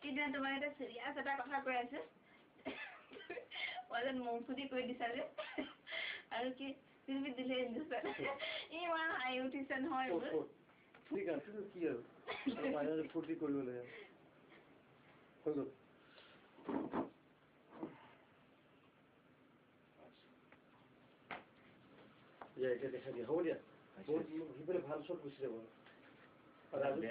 এতিয়া তোমাৰ এটা চিৰিয়াছ এটা কথা কৈ আছে মই যেন মৌচুদি কৈ দিছা যে আৰু কি তুমি দিলে ইমান হাঁহি উঠিছে নহয় ঠিক আছে কি আৰু মাজে ফূৰ্তি কৰিব লাগে হৈ গ'ল এতিয়া দেখা দিয়া হ'ব দিয়া সিফালে ভাল চট গুচি যাব কথা উঠি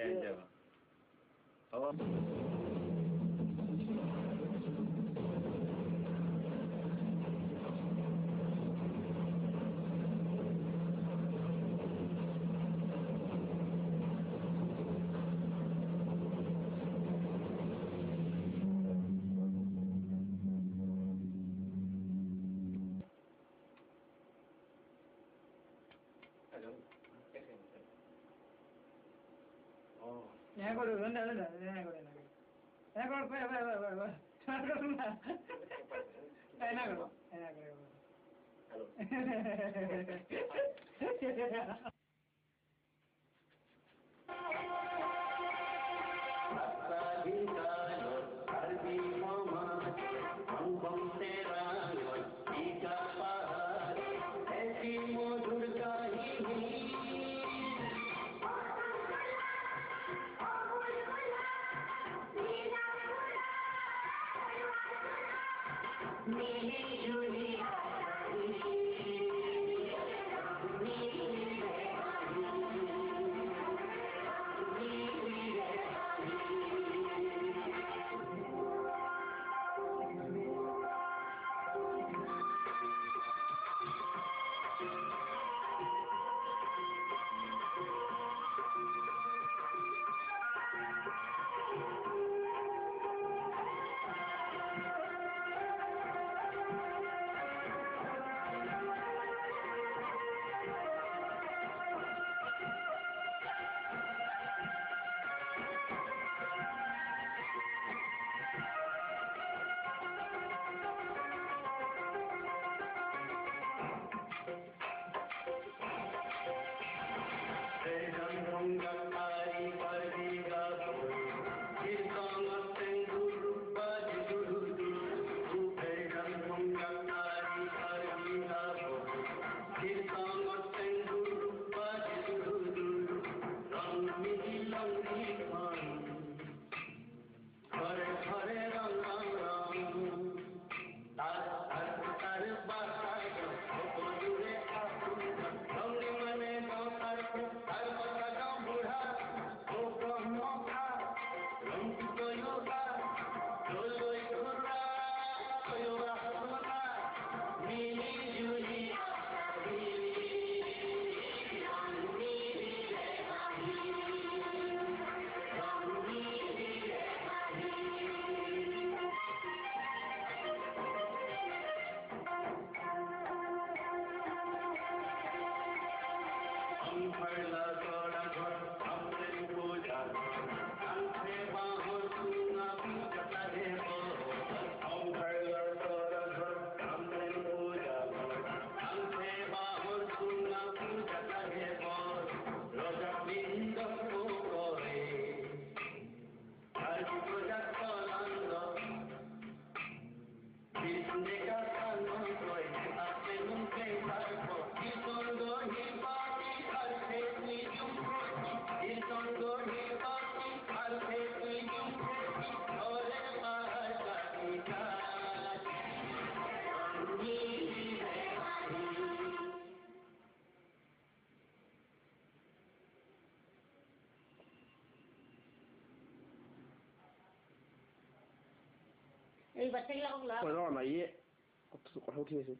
আছে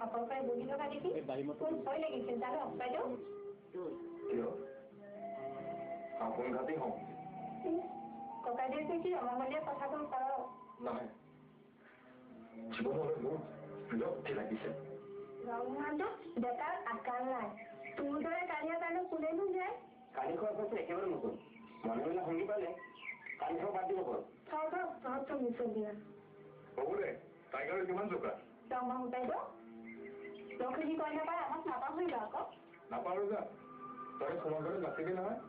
Apakah begitu kan ini? Pun saya lagi cinta apa itu? Iya. Kampung kati hong. ককাইদেউকে কি অমামলীয়া কথাবোৰ কৰক? নহয়, জীৱনলৈ মোৰ বিৰক্তি লাগিছে। ৰংমানটো ডেকাৰ আকাৰ নাই। তোৰ দৰে কালিয়া কাৰণে কোনেনো যায়? কালি খোৱাৰ পাছত একেবাৰে নতুন মনে মনে সংগী পালে কালি খোৱা বাদ দিব পাৰোঁ। তহঁতৰ নিচল দিয়া হ'ব দে, তাইৰ কাৰণে কিমান জোকা? ৰংমা বাইদেউ লক্ষী কয় নাপায় আমাক নাপাহৰিবা আকৌ। নাপাৰো যা, তই সময় কৰি নাচিবি নহয়।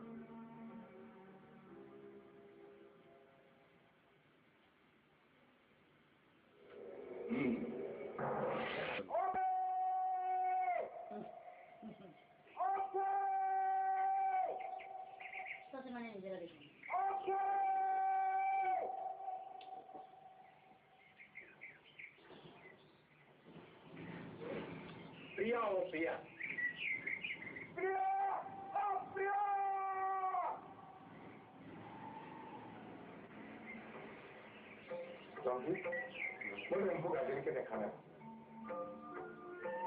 প্ৰিয়া ও প্ৰিয়া, প্ৰিয়া ও প্ৰিয়া। ৰঞ্জিত, মই ৰেম্পুক আজিলৈকে দেখা নাই।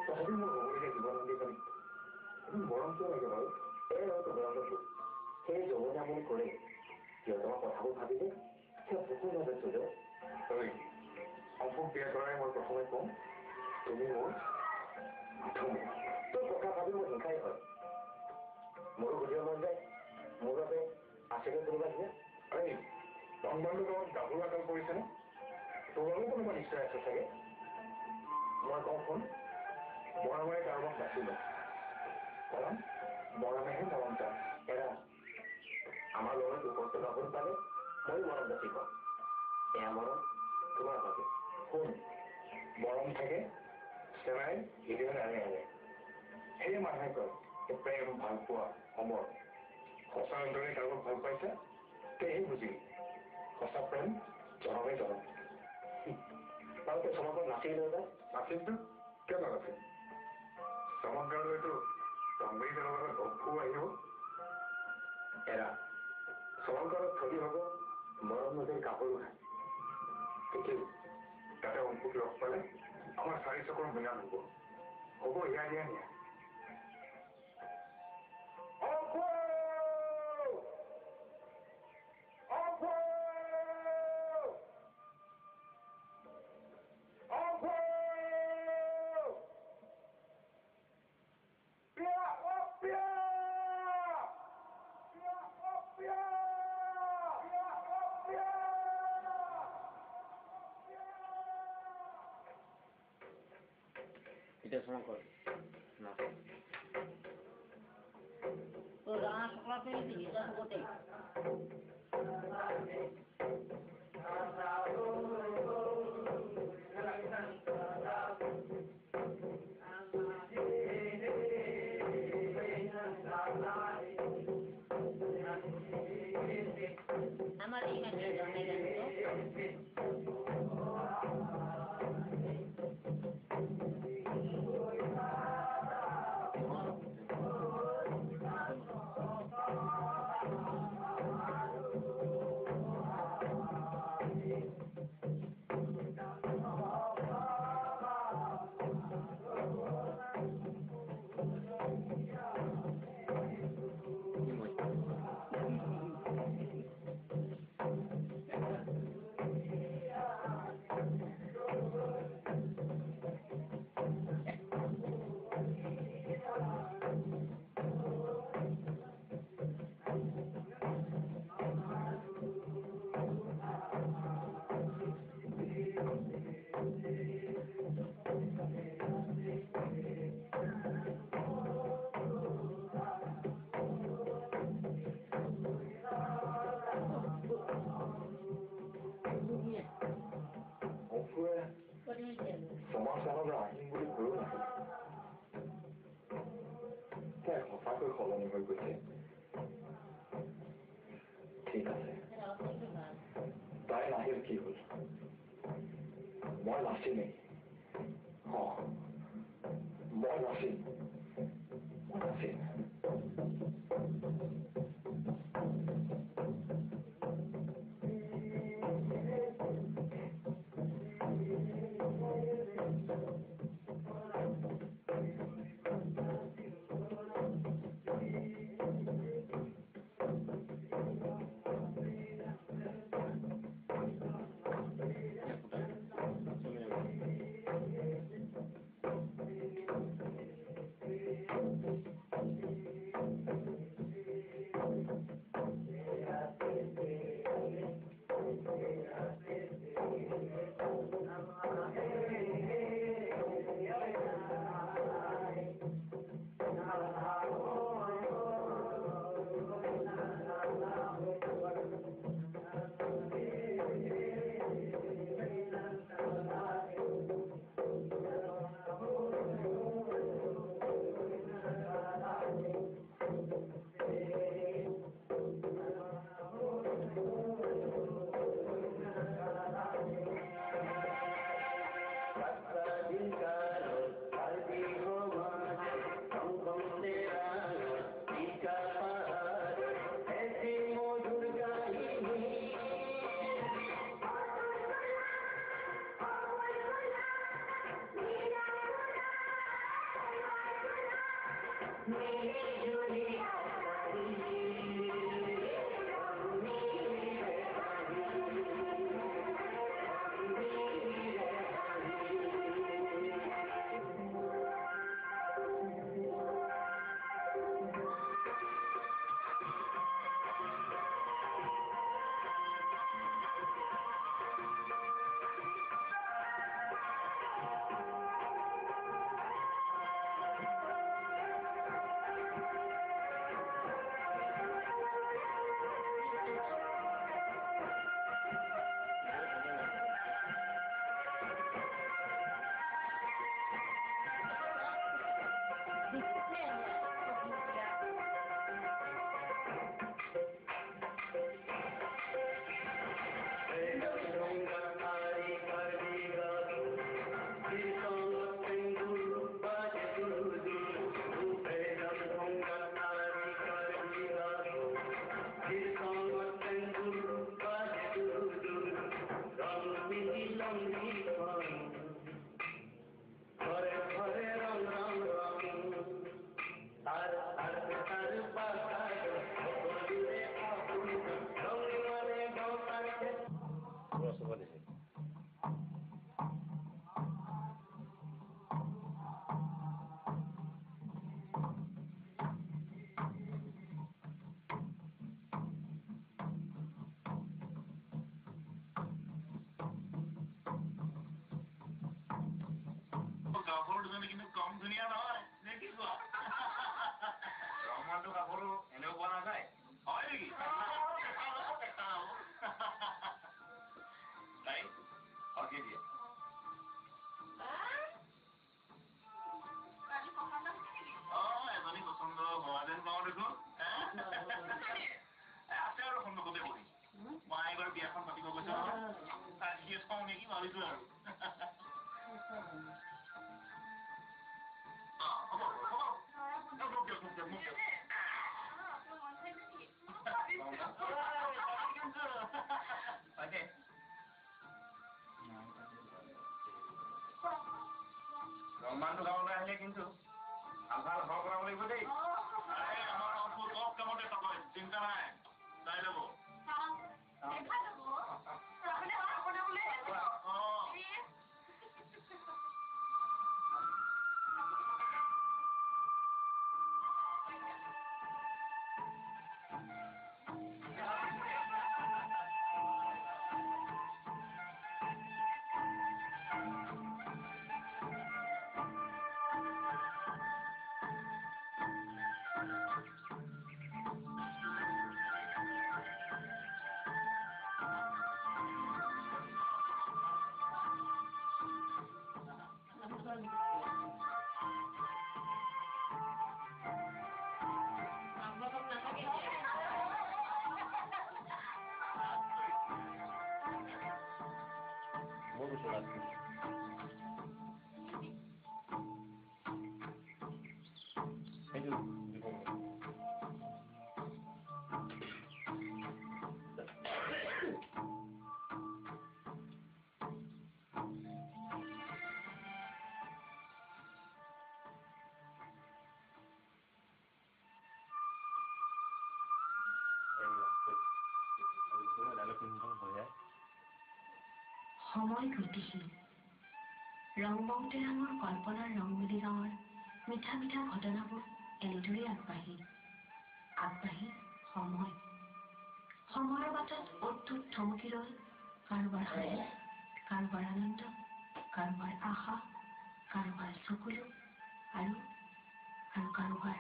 তথাপি মোৰ হ'বলগীয়া জীৱন সন্ধি পানী মৰম কিয় লাগে বাৰু? সেই যমুনা বুলি কৰে সিহঁতৰ কথাবোৰ ভাবিলে কিয় বুকু নাজাইছো যে তই অংকুক বিয়া কৰাই মই প্ৰথমে কওঁ তুমি মোৰ তোৰ কথা ভাবি মোৰ হিংসাই হয়। মোৰো বুজিব মন যায় মোৰ বাবে আছেগে কোনোবা দিয়ে। এই ৰংবান্ধৰ লগত গাভৰু আকাল কৰিছেনে? তোৰো কোনোবা নিশ্চয় আছে চাগে। মই কওঁ শুন, মৰমেৰে কাৰোবাক বাচিলো কাৰণ মৰমেহে মৰম পায়। এৰা আমাৰ লগত উপস্থিত গাভৰু পালে ময়ো মৰম বাচি পাওঁ। এয়া মৰম তোমাৰ বাবে। শুন, মৰম থাকে চেনাই হৃদয় আনে আনে। সেই মানুহে কয় প্ৰেম ভাল পোৱা অমৰ। সঁচা অন্তৰে কাৰোবাক ভাল পাইছা তেহে বুজিবি সঁচা প্ৰেম জনমে জনম। তাৰপৰা চমকত নাচিল নাচিলতো কিয় নাচিল? চমৎকাৰলৈতো ৰংবাৰী জনৰ লগত অভু আহিব। এৰা চমৎকাৰত থলি হ'ব মৰম নদীৰ কাপোৰো খায়। ঠিকেই তাতে অংকুক লগ পালে আমাৰ 4 চকৰ মিলান হ'ব। হ'ব ইয়া নিয়া নিয়া। এটা সময় কর না তো রানা সকলা পেয়েছি এটা বটে আমার এই মাঝে জানাই জানো সমাজখনলৈ আহিম বুলি ভয়ো নাছিল। তাই সঁচাকৈ সলনি হৈ গৈছে। ঠিক আছে তাই নাহিল কি হল? মই নাচিমেই। মই নাচিম। কিন্তু কম ধুনীয়া নহয় নে কি কোৱা ৰহমানটো কাপোৰো এনেও পোৱা নাযায় হয় নেকি তাই হকে দিয়া এজনী পচন্দ হোৱা যেন পাওঁ দেখোন আছে আৰু সন্মুখতে বহি মই এইবাৰ বিয়াখন পাতিব গৈছো তাক সিয়ে চাওঁ নেকি ভাবিছো আৰু ৰহমানটো গাঁৱলৈ আহিলে কিন্তু ভাল ঘৰ কৰাব লাগিব দেই আমাৰ চব কামতে টকয় চিন্তা নাই চাই ল'ব সময় গতিশীল ৰংমংতে নামৰ কল্পনাৰ ৰংমিলি গাঁৱৰ মিঠা মিঠা ঘটনাবোৰ এনেদৰেই আগবাঢ়ি সময়ৰ বাটত অদ্ভুত থমকি ৰয় কাৰোবাৰ হাঁহি কাৰোবাৰ আনন্দ কাৰোবাৰ আশা কাৰোবাৰ চকুলো আৰু কাৰোবাৰ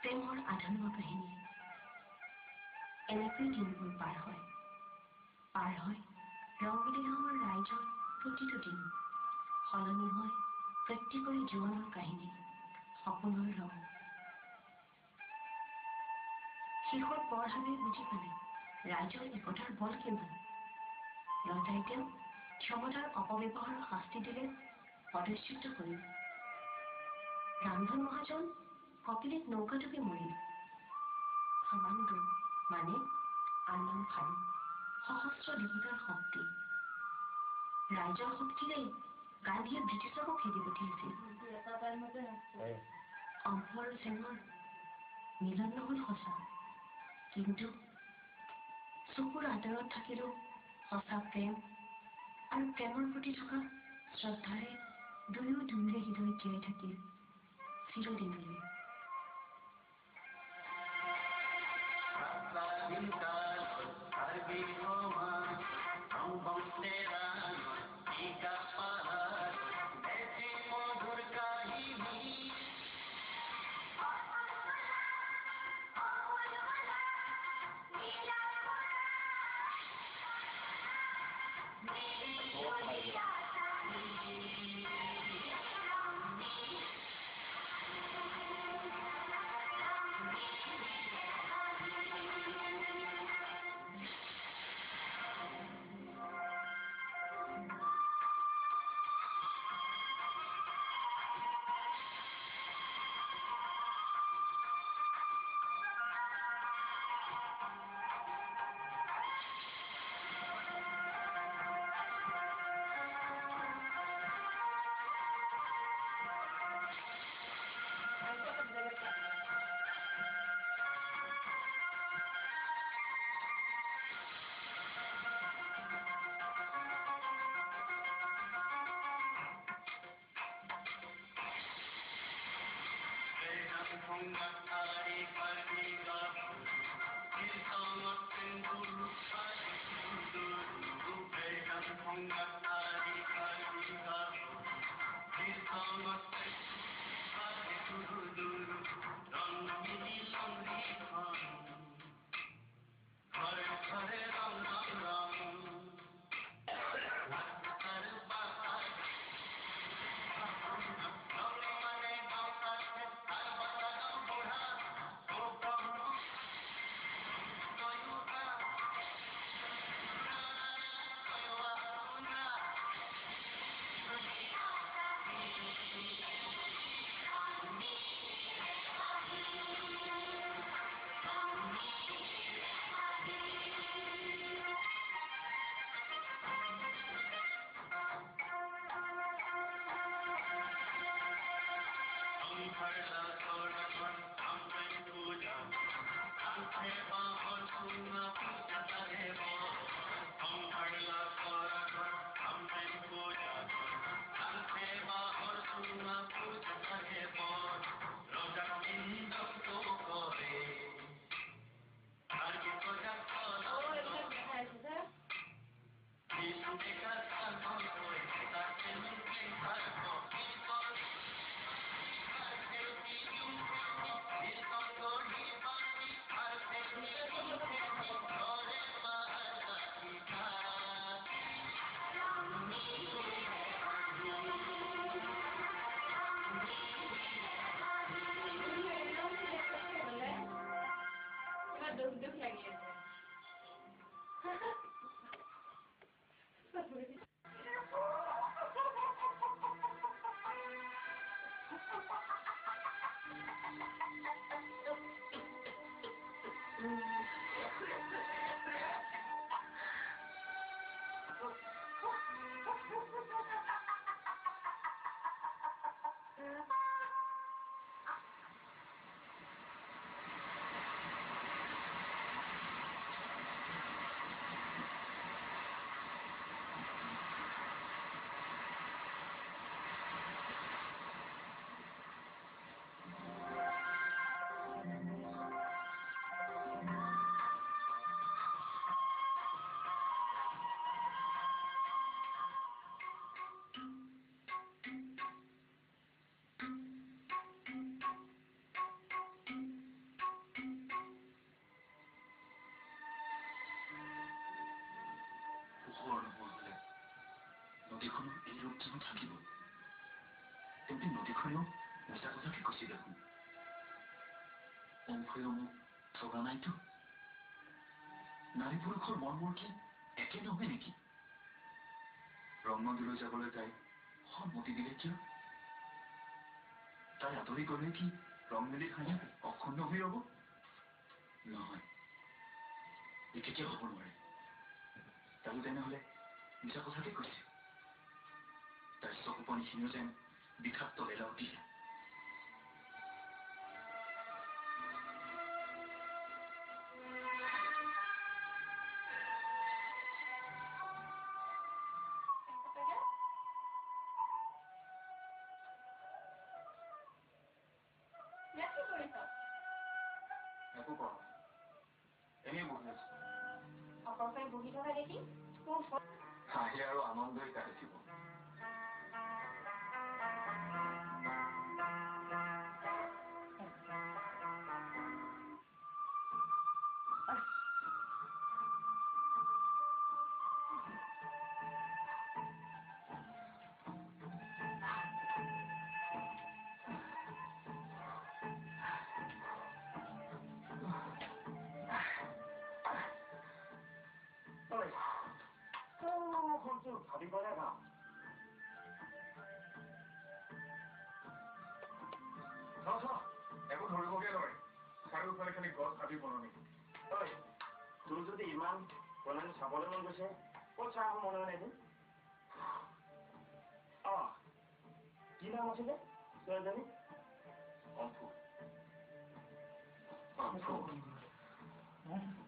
প্ৰেমৰ আধৰুৱা কাহিনী এনেকৈ দিনবোৰ পাৰ হয় ৰংমিলি গাঁৱৰ ৰাইজৰ প্ৰতিটো দিন সলনি হয় প্ৰত্যেকৰে জীৱনৰ কাহিনী সপোনৰ ৰং শেষত বৰহালে বুজি পালে ৰাইজৰ একতাৰ বল কিমান ৰজাই তেওঁক ক্ষমতাৰ অপব্যৱহাৰৰ শাস্তি দিলে পদচ্যুত কৰিল ৰামধন মহাজন কপিলিত নৌকাটোকে মৰিল সবাংগু মানে আন্নাম খাৰু সহস্ৰ দেৱতাৰ শক্তি ৰাইজৰ শক্তিৰে গান্ধীয়ে ব্ৰিটিছকো খেদি পঠিয়াইছিল অংশ আৰু চেঙৰ মিলন নহল সঁচা, কিন্তু চকুৰ আঁতৰত থাকিলেও সঁচা প্ৰেম আৰু প্ৰেমৰ প্ৰতি থকা শ্ৰদ্ধাৰে দুয়োৰে হৃদয় জীয়াই থাকিল চিৰদিনলৈ। দুখ লাগি আছে। নদীখনো এই ৰূপ জানো থাকিব? তেন্তে নদীখনেও মিছা কথাকে কৈছে দেখোন। অংশয়ো মোক ঠগা নাইতো। নাৰী পুৰুষৰ মন কি একে নহয় নেকি? ৰংমন্দিৰলৈ যাবলৈ তাই সন্মতি দিলে কিয়? তাই আঁতৰি গলে কি ৰংমেলি খাই অক্ষুণ্ণ হৈ ৰব? নহয়, ই কেতিয়াও হব নোৱাৰে। তাই তেনেহলে মিছা কথাকে কৈছে। তাইৰ চকুপানীখিনিও যেন বিষাক্ত লেলা উঠিছে। একো কোৱা এনেই বহি আছো অকলশৰে বহি থকা দেখি মোৰ হাঁহি আৰু আনন্দই কাটিব ভাবিব না একো ধৰিবগে নহয় চাৰিওফালে খালি গছ হাবি বননি তোৰ যদি ইমান বনানি চাবলৈ মন গৈছে ক'ত চাহ মনে মনে এদিন কি নাম আছিলে ছোৱালীজনী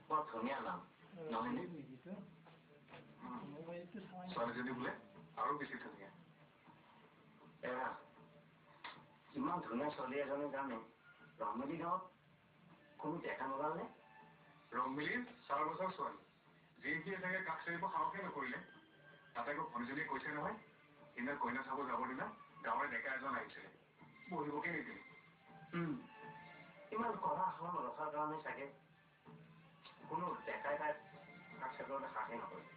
বৰ ধুনীয়া নাম নহয়নে ছোৱালীজনী বোলে আৰু বেছি ধুনীয়া এৰা ইমান ধুনীয়া ছোৱালী এজনী জানে ৰংমিলি গাঁৱত কোনো দেখা নোলালে ৰংমিলিৰ 4 বছৰ ছোৱালী যিখিনি চাগে কাষ চাৰিব সাহসে নকৰিলে তাতে আকৌ ভনীজনীয়ে কৈছে নহয় সিদিনা কইনা চাব যাবৰ দিনা গাঁৱৰে ডেকা এজন আহিছিলে বহিবকে নিদিলে ইমান কড়া আহৰণ ৰখাৰ কাৰণে চাগে কোনো ডেকাই তাই কাষ চাৰিবলৈ সাহসে নকৰিলে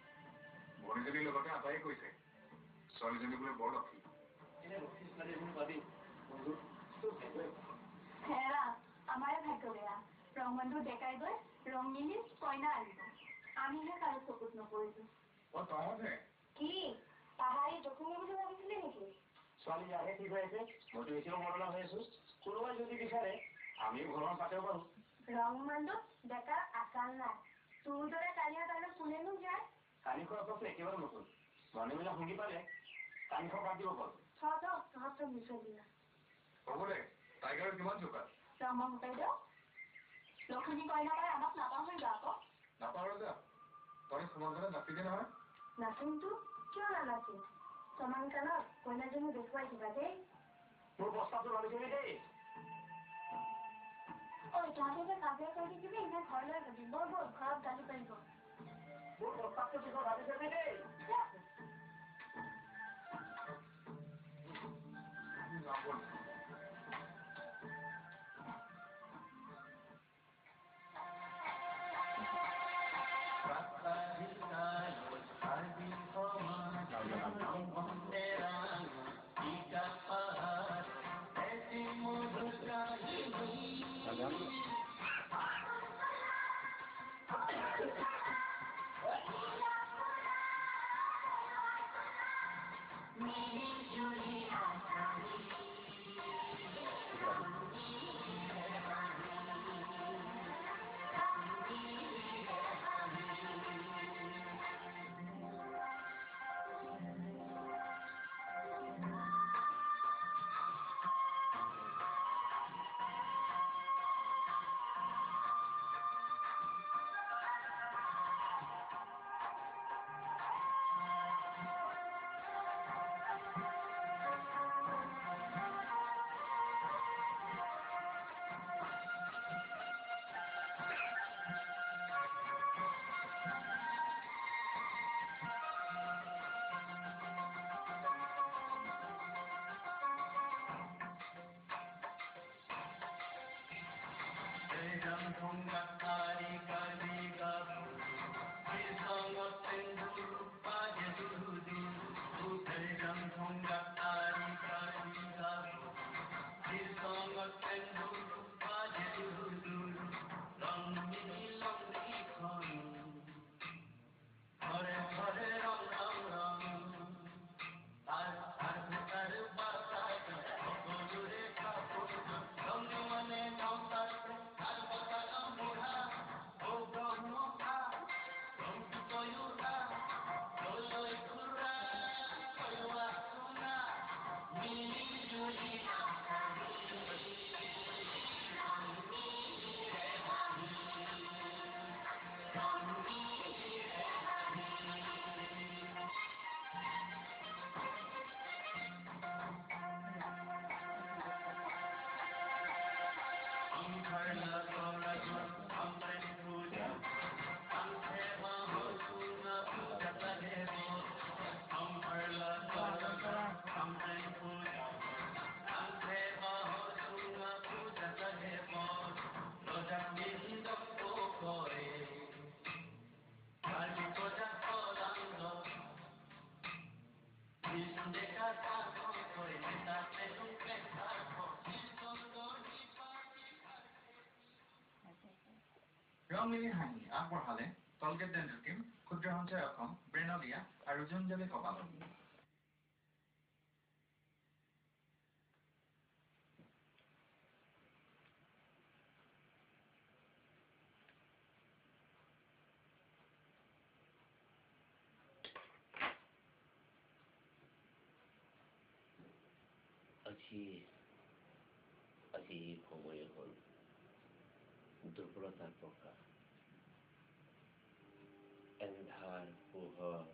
ভনীজনীৰ লগতে আটাই কৈছে ছোৱালীজনী বোলে বৰ লক্ষী হেৰা আমাৰে ভাগ্য বেয়া ৰংবন্ধু ডেকাই গৈ ৰং মিলি কইনা আনিব আমিহে কাৰো চকুত নপৰিলো কি পাহাৰী জখমি বুলি ভাবিছিলে নেকি ছোৱালী আহে ঠিক হৈ আছে মইতো এতিয়াও মৰণা হৈ আছো কোনোবাই যদি বিচাৰে আমিও ঘৰৰ পাতেও পাৰো ৰংবন্ধু ডেকাৰ আকাল নাই তোৰ দৰে কালিয়া তালৈ কোনেনো যায় কানি খোৱা পাছত একেবাৰে নতুন মানুহবিলাক শুনি পালে কানি খোৱা বাদ দিব পাৰো তহঁত মিছলীয়া হ'ব দে টাইগাৰ কিমান চোকা ৰমা শুকাই দিয়ক লখিমী কইনা পাই আমাক নাপাহৰি যা আকৌ নাপাহৰ যা তই সমাজতে নাচিবি নহয় নাচিমতো কিয় নানাচিম সমান কালত কইনাজনী দেখুৱাই দিবা দেই মোৰ প্ৰস্তাৱটো ভাবিছিলি দেই তহঁতে যে কাজিয়া কৰি থাকিবি এনে ঘৰলৈ যাবি বৰ ঘৰত গালি পাৰিব মোৰ প্ৰস্তাৱটো পিছত ভাবিছিলি দেই ৰংলিনী হাঁহি আগবঢ়ালে টলগেট ডেণ্টেল ক্ৰীম, ক্ষুদ্ৰ সঞ্চয় অসম, ব্ৰেনলিয়া আৰু জোনজলি কপালত। আজি সময় হ'ল দুৰ্বলতাৰ প্ৰকাশ। এন্ধাৰ পোহৰ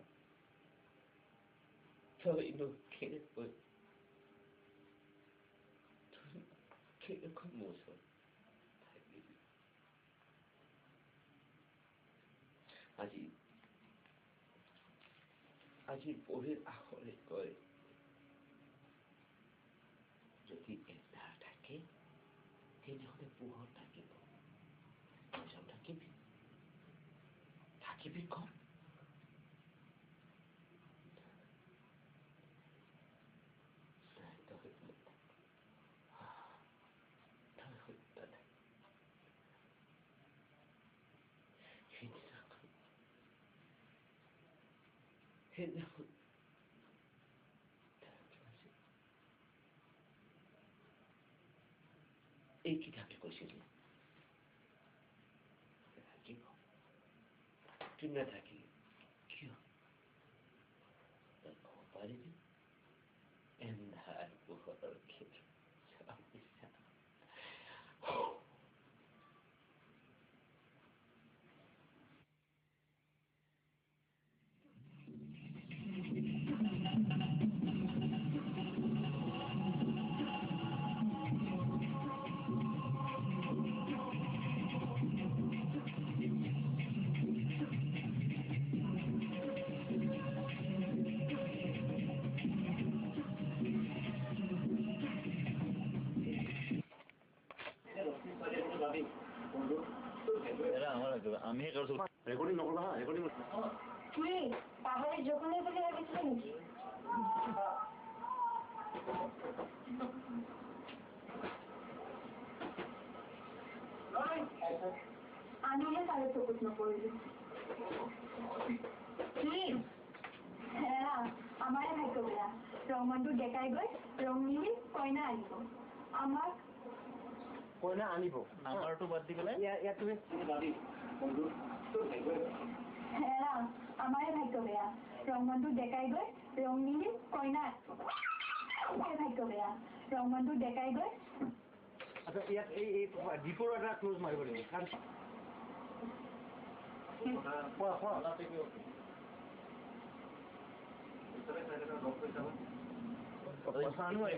তইনো কেনেকৈ মোৰ ওচৰত থাকিবি? আজি পঢ়িৰ আখৰে কয়, যদি এন্ধাৰ থাকে তেনেহলে পোহৰ থাকিব। তই থাকিবি কম। সেইদিনাখন এই কিতাপে কৈছিলে থাকিব, তুই নাথাকিলি কিয়? তই ক'ব পাৰিবি এন্ধাৰ পোহৰৰ ক্ষেত্ৰ আমি ৰেকৰ্ডিং নকৰবা, ৰেকৰ্ডিং তুই পাহাড়ে যখন বলে ভাবিছিলে নাকি? আমিহে কাৰো চকুত নপৰিলো। হেৰা আমাৰে ভাগ্য বেয়া, ৰংমনটো ডেকাই গৈ ৰং মিলি কইনা আনিব। আমাক কইনা আনিব, আমাৰটো বাদ দি পেলাই ইয়াত তুমি হেৰা আমাৰে ভাগ্য বেয়া, ৰংমনটো ডেকাই গৈ ৰং মিলি কইনা ভাগ্য বেয়া, ৰংমনটো ডেকাই গৈ। আচ্ছা ইয়াত এই ডিপৰ এটা ক্লোজ মাৰিব লাগিব কাৰণ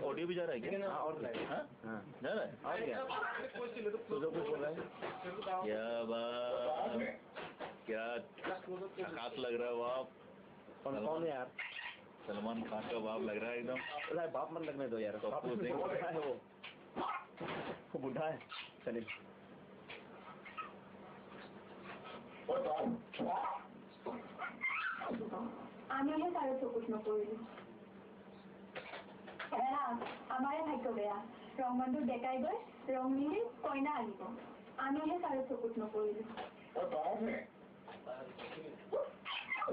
ऑडियो भी जा रहा है क्या? और हाँ? जा रहा है? और क्या तो कुछ बोल रहा है क्या बात, क्या खास लग रहा है बाप। कौन है यार? सलमान खान का बाप लग रहा है एकदम। अरे बाप मत लगने दो यार, कपूर सिंह वो बुढ़ा है। चलिए আমিহে কারো চকুত নপৰিলো। হেৰা আমাৰে ভাগ্য বেয়া, ৰংমনটো ডেকাই গৈ ৰং মিলি কইনা আনিব। আমিহে কাৰো চকুত নপৰিলো।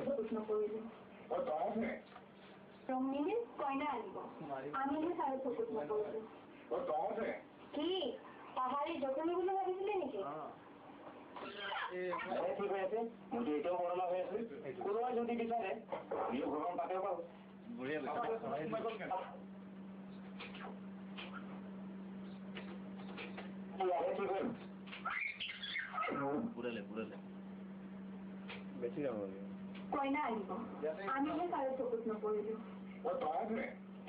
চকুত নপৰিলো। ৰং মিলি কইনা আনিব। আমিহে কাৰো চকুত নপৰিলো। কি পাহাড়ি জখমি বুলি ভাবিছিলে নেকি? ঠিক হৈ আছে, মইতো এতিয়াও মৰণা হৈ আছো। কোনোবাই যদি বিচাৰে আমিও ঘৰখন পাতিব পাৰো। पूरे ले বেশি যাবো কইনা আনিব। আমিহে কাৰো চকুত নপৰিলো।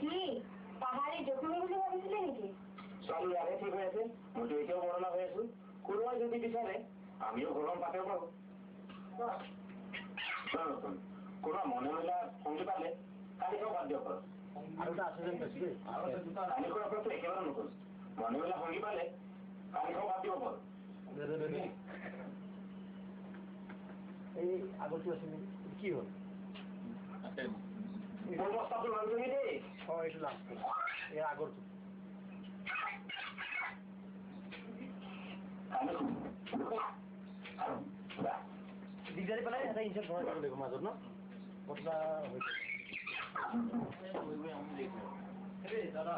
কি পাহাড়ি জখমি বুলি ভাবিছিলে নেকি? ছোৱালী ইয়াৰে ঠিক হৈ আছে, মইতো এতিয়াও মৰণা হৈ আছো। কোনোবাই যদি বিচাৰে আমিও ঘৰখন পাতিব পাৰো। কোনোবা মনে মিলা সংগী পালে কালিকেও বাদ দিয়ক। আৰু এটা আছে যেন বেছি কালিকৰ আপোনাৰতো একেবাৰে নকৰো। মনে মিলা সংগী পালে কালিকেও বাদ দিব পাৰো। এই আগৰটো আছিল কি হ'ল? মোৰ বস্তাটো লৈ তুমি দেই। এইটো লাষ্ট এই আগৰটো কালি দিগদাৰি পেলাই এটা ইনচাৰ্ট ভৰাই দিব লাগিব মাজত ন কথা দাদা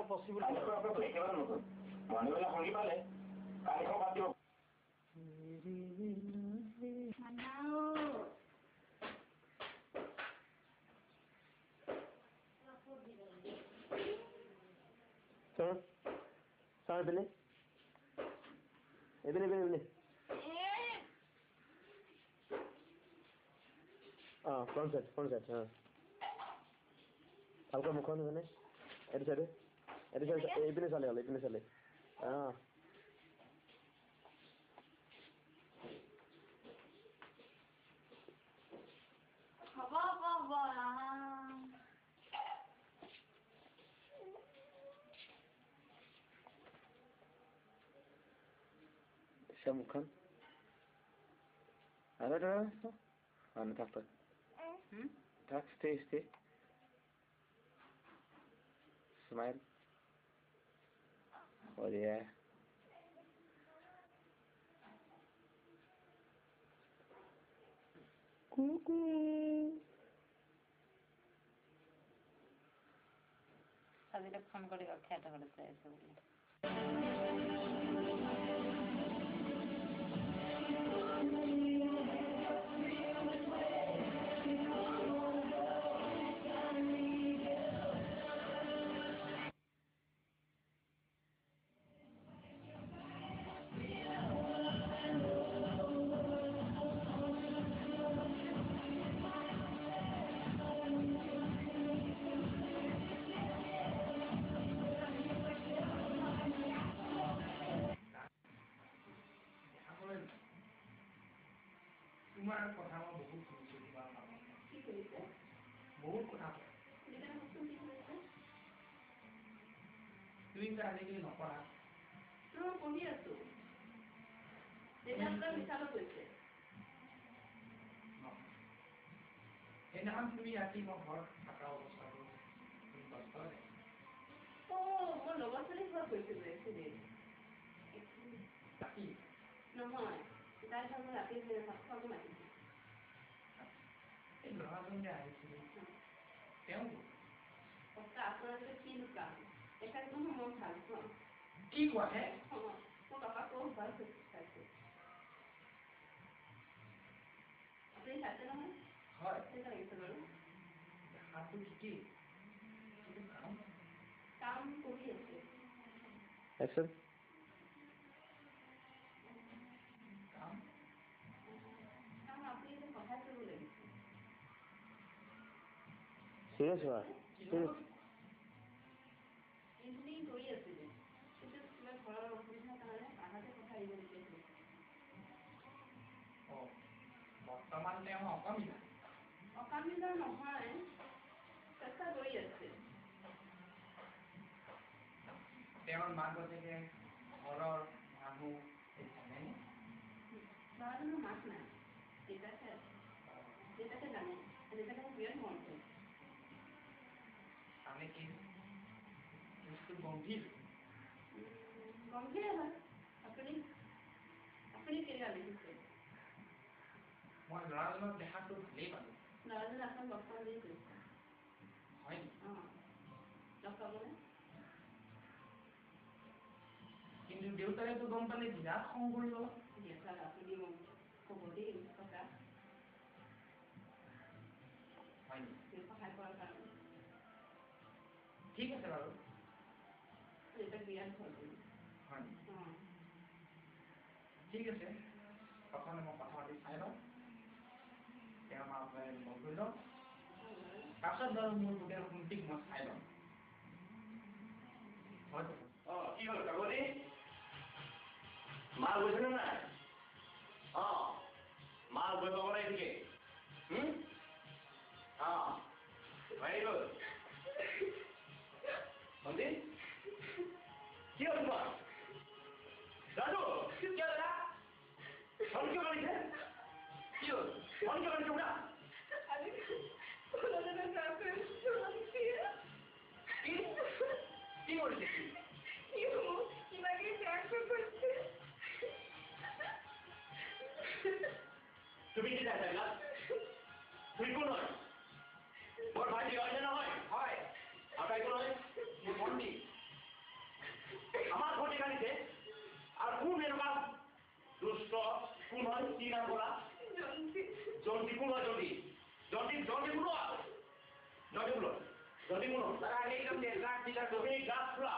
পচিবল মানুহবিলাক সংগী পালে কালিখন বাদ দিব Sorry, Billy. Hey, Billy. Front side. Halka mukhan hai ne. Edhi side. Ibne sale. Mukhan. Ada. Tak. Tak, stay. Smile. Oh yeah. Cuckoo. Sabi na phone kori ka khata korte aise bole. তোমাৰ কথা মই বহুত শুনিছো তোমাৰ মানুহ কি কৰিছে বহুত কথা তুমি আজিকালি নপঢ়া পঢ়ি আছো সেইদিনাখন মিছালো কৈছে সেইদিনাখন তুমি ৰাতি মই ঘৰত থকা অৱস্থাটো তুমি কষ্ট হয় মই লগৰ ছোৱালী ঘৰত গৈছিলো ৰাতি নহয় তাই ঘৰত ৰাতি ভাত খাব মাতিছে এই ল'ৰাজন যে আহিছিল তেওঁ আপোনাৰ কি লুকা এখানে মই ভাল পাওঁ কি কোৱাহে মই পাপা কৈ ভাল পাইছো আপুনি চাইছে নহয় হয় কেনেকুৱা লাগিছে বাৰু দেখাটো ঠিকেই কাম কৰি আছে Action. কাম আপুনি যে সহায় কৰিব লাগিছে Serious ba? Serious. ইঞ্জিনিয়াৰিং কৰি আছিলে কিন্তু কিবা ঘৰৰ অসুবিধাৰ কাৰণে আহাতে কথা আহিব লাগিছিল বৰ্তমান তেওঁ অকামিলা নহয় চেষ্টা কৰি আছে তেওঁৰ মাক বাপেকে ঘৰৰ মানুহ ল'ৰাজনৰ মাক নাই দেউতাকে জানে দেউতাকে বিৰাট মন কৰে আমি কি গম্ভীৰ হয় আপুনি কেনেকুৱা দেখিছে মই ল'ৰাজনক দেখাটো ভালেই পালো ল'ৰাজন আপোনাক লগ পাম বুলি কৈছে হয় লগ পাবনে কিন্তু দেউতাৰেতো গম পালে বিৰাট খং কৰিব দেউতাক আপুনি ক'ব দেই কথা হয় সহায় কৰাৰ কাৰণে ঠিক আছে বাৰু দেউতাক বিৰাট ভাল কৰিম হয় ঠিক আছে প্ৰথমে মই কথা পাতি চাই লওঁ তেওঁ মা লগ ধৰি লওঁ তাৰপিছত বাৰু মোৰ গোটেই শুনটিক মই চাই লওঁ হয় কি হ'ল কাকতি মাল গৈছেনে নাই মাল গৈ পাব নাই ঠিকে ভেৰি গুড ভণ্টি কি হ'ল তোমাৰ ৰাজু কি দাদা ফোন কিয় কৰিছে কি হ'ল ফোন কিয় কৰিছে উঠা কি কি কৰিছে কিবাকে ট্ৰান্সফাৰ কৰছে তুমি কি চাইছিলা তুমি কোন হয় মোৰ ভাইটি হয় না হয় হয় আপনাৰ কোন হয় মোৰ ভণ্টি আমার ভোটে গাড়িতে আর কোন এরকম দুষ্ট কোন হয় কি নাম বলা জন্টি কোন হয় জন্টি জন্টি জন্টি কোন জন্টি কোন জন্টি কোন তারা একদম ড্রাগ ডিলার তুমি গাছ খোলা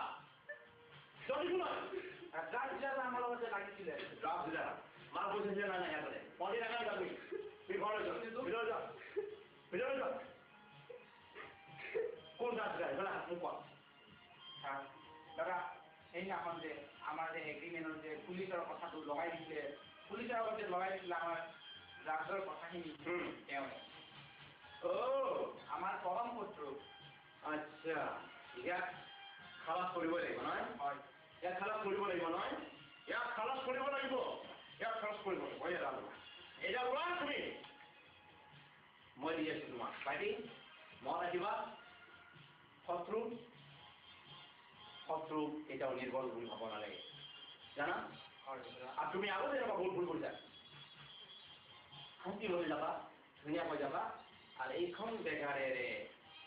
জন্টি কোন হয় ড্রাগ ডিলার আমার লগতে লাগিছিলে গাছ দিলা মার বসেছে না না এখানে পরে রাখা যাবে তুই ঘরে যাও ভিতরে যাও ভিতরে যাও কোন গাছ গাছ বলা মুখ দাদা সেইদিনাখন যে আমাৰ যে এগ্ৰিমেণ্টৰ যে পুলিচৰ কথাটো লগাই দিছিলে পুলিচৰ আগত যে লগাই দিছিলে আমাৰ ড্ৰাগছৰ কথাখিনি তেওঁ ও আমাৰ পৰম শত্ৰু আচ্ছা ইয়াক খালাস কৰিব লাগিব নহয় হয় ইয়াক খালাস কৰিব লাগিব নহয় ইয়াক খালাস কৰিব লাগিব ইয়াক খালাস কৰিব লাগিব এতিয়া লোৱা তুমি মই দি আছো তোমাক ভাইটি মন ৰাখিবা শত্ৰু শত্ৰু এটাও নিৰ্বল ভুল হব নালাগে জানা আৰ তুমি আগতে এনেকুৱা ভুল ভুল কৰিছা শান্তি হৈ যাবা ধুনীয়াকৈ যাবা আৰ এইখন বেগাৰেৰে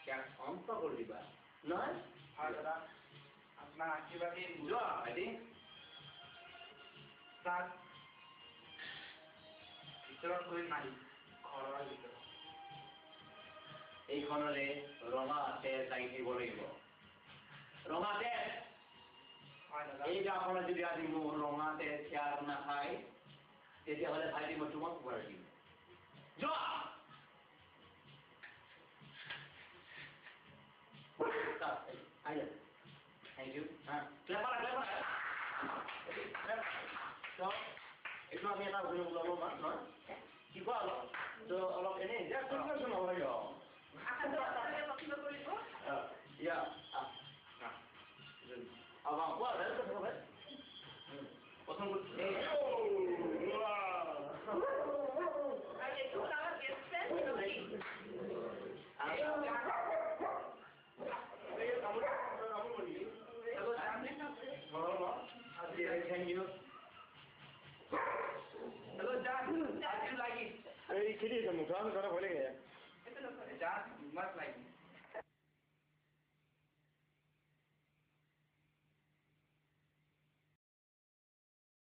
ইয়াক অন্ত কৰি দিবা নহয় হয় দাদা আপোনাৰ আশীৰ্বাদী যোৱা ভাইটি তাক ভিতৰত গৈ মাৰি ঘৰৰ ভিতৰত এইখনৰে ৰঙা তেজ লাগি থাকিব লাগিব ৰঙা তেজ হয় দাদা এই গাঁওখনত যদি আজি মোৰ ৰঙা তেজ ত্যাগ নাখায় তেতিয়াহ'লে ভাইটি মই তোমাক উপহাৰ দিম যোৱা Thank you. Clap. So, itu আমি এটা অভিনয় ওলাব নহয় কি কোৱা অলপ তো অলপ এনেই যে কোনটো নহয় ইয়া avant quoi là ça fait প্রথম Thank you. Hello, John. How do you like it? এই খেলি আছে মুখ আমি কথা ভয় লাগে John, you must like it.